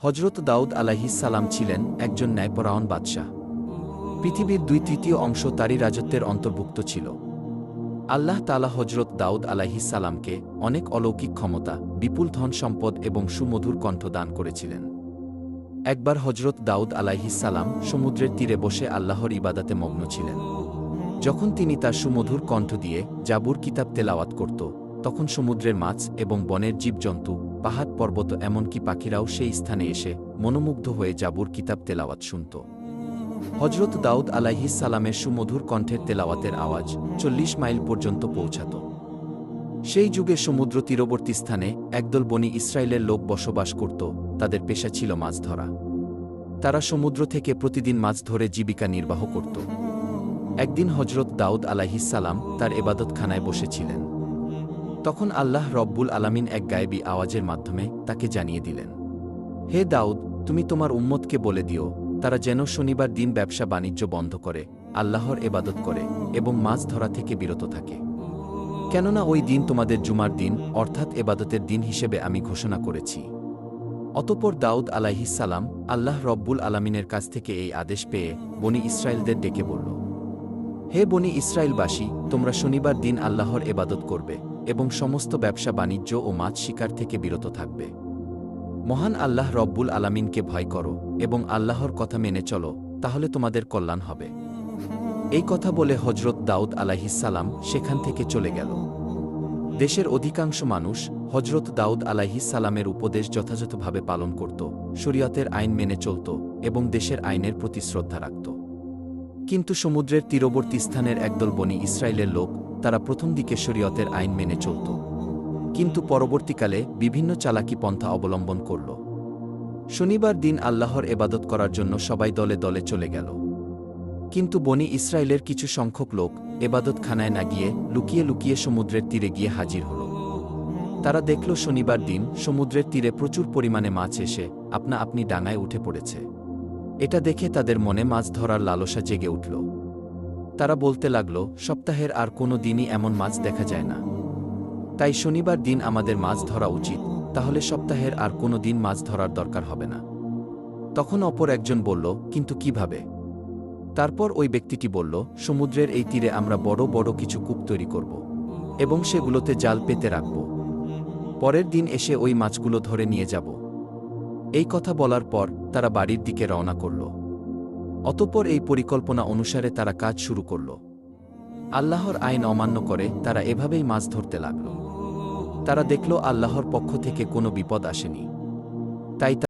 হজরত দাউদ আলাইহিস সালাম ছিলেন একজন ন্যায়পরায়ণ বাদশাহ। পৃথিবীর 2/3 অংশ তারই রাজত্বের অন্তর্ভুক্ত ছিল। আল্লাহ তাআলা হজরত দাউদ আলাইহিস সালামকে অনেক অলৌকিক ক্ষমতা, বিপুল ধন সম্পদ এবং সুমধুর কণ্ঠ দান করেছিলেন। একবার হজরত দাউদ আলাইহিস সালাম সমুদ্রের তীরে বসে আল্লাহর ইবাদাতে মগ্ন ছিলেন। যখন তিনি তার সুমধুর কণ্ঠ দিয়ে জাবুর কিতাব তেলাওয়াত করত, তখন সমুদ্রের মাছ এবং বনের জীবজন্তু, পাহাড় পর্বত এমনকি পাখিরাও সেই স্থানে এসে মনোমুগ্ধ হয়ে জাবুর কিতাব তেলাওয়াত শুনত। হজরত দাউদ আলাইহিস সালামের সুমধুর কণ্ঠের তেলাওয়াতের আওয়াজ 40 মাইল পর্যন্ত পৌঁছাত। সেই যুগে সমুদ্র তীরবর্তী স্থানে একদল বনি ইসরায়েলের লোক বসবাস করত। তাদের পেশা ছিল মাছ ধরা। তারা সমুদ্র থেকে প্রতিদিন মাছ ধরে জীবিকা নির্বাহ করত। একদিন হজরত দাউদ আলাইহিস সালাম তার এবাদতখানায় বসেছিলেন। তখন আল্লাহ রব্বুল আলামিন এক গায়েবী আওয়াজের মাধ্যমে তাকে জানিয়ে দিলেন, হে দাউদ, তুমি তোমার উম্মতকে বলে দিও, তারা যেন শনিবার দিন ব্যবসা বাণিজ্য বন্ধ করে আল্লাহর এবাদত করে এবং মাছ ধরা থেকে বিরত থাকে। কেননা ওই দিন তোমাদের জুমার দিন, অর্থাৎ এবাদতের দিন হিসেবে আমি ঘোষণা করেছি। অতঃপর দাউদ আলাইহিস সালাম আল্লাহ রব্বুল আলামিনের কাছ থেকে এই আদেশ পেয়ে বনি ইসরায়েলদের ডেকে বলল, হে বনি ইসরায়েলবাসী, তোমরা শনিবার দিন আল্লাহর এবাদত করবে এবং সমস্ত ব্যবসা বাণিজ্য ও মাছ শিকার থেকে বিরত থাকবে। মহান আল্লাহ রব্বুল আলামিনকে ভয় করো এবং আল্লাহর কথা মেনে চলো, তাহলে তোমাদের কল্যাণ হবে। এই কথা বলে হজরত দাউদ আলাইহিস সালাম সেখান থেকে চলে গেল। দেশের অধিকাংশ মানুষ হজরত দাউদ আলাইহিস সালামের উপদেশ যথাযথভাবে পালন করত, শরীয়তের আইন মেনে চলত এবং দেশের আইনের প্রতি শ্রদ্ধা রাখত। কিন্তু সমুদ্রের তীরবর্তী স্থানের একদল বনি ইসরায়েলের লোক, তারা প্রথম দিকে শরীয়তের আইন মেনে চলত, কিন্তু পরবর্তীকালে বিভিন্ন চালাকি পন্থা অবলম্বন করল। শনিবার দিন আল্লাহর এবাদত করার জন্য সবাই দলে দলে চলে গেল। কিন্তু বনি ইসরায়েলের কিছু সংখ্যক লোক এবাদতখানায় না গিয়ে লুকিয়ে লুকিয়ে সমুদ্রের তীরে গিয়ে হাজির হল। তারা দেখল শনিবার দিন সমুদ্রের তীরে প্রচুর পরিমাণে মাছ এসে আপনা আপনি ডাঙায় উঠে পড়েছে। এটা দেখে তাদের মনে মাছ ধরার লালসা জেগে উঠল। তারা বলতে লাগল, সপ্তাহের আর কোনো দিনই এমন মাছ দেখা যায় না, তাই শনিবার দিন আমাদের মাছ ধরা উচিত, তাহলে সপ্তাহের আর কোনো দিন মাছ ধরার দরকার হবে না। তখন অপর একজন বলল, কিন্তু কিভাবে? তারপর ওই ব্যক্তিটি বলল, সমুদ্রের এই তীরে আমরা বড় বড় কিছু কূপ তৈরি করব এবং সেগুলোতে জাল পেতে রাখব। পরের দিন এসে ওই মাছগুলো ধরে নিয়ে যাব। এই কথা বলার পর তারা বাড়ির দিকে রওনা করল। অতঃপর এই পরিকল্পনা অনুসারে তারা কাজ শুরু করল। আল্লাহর আইন অমান্য করে তারা এভাবেই মাছ ধরতে লাগল। তারা দেখল আল্লাহর পক্ষ থেকে কোনো বিপদ আসেনি, তাই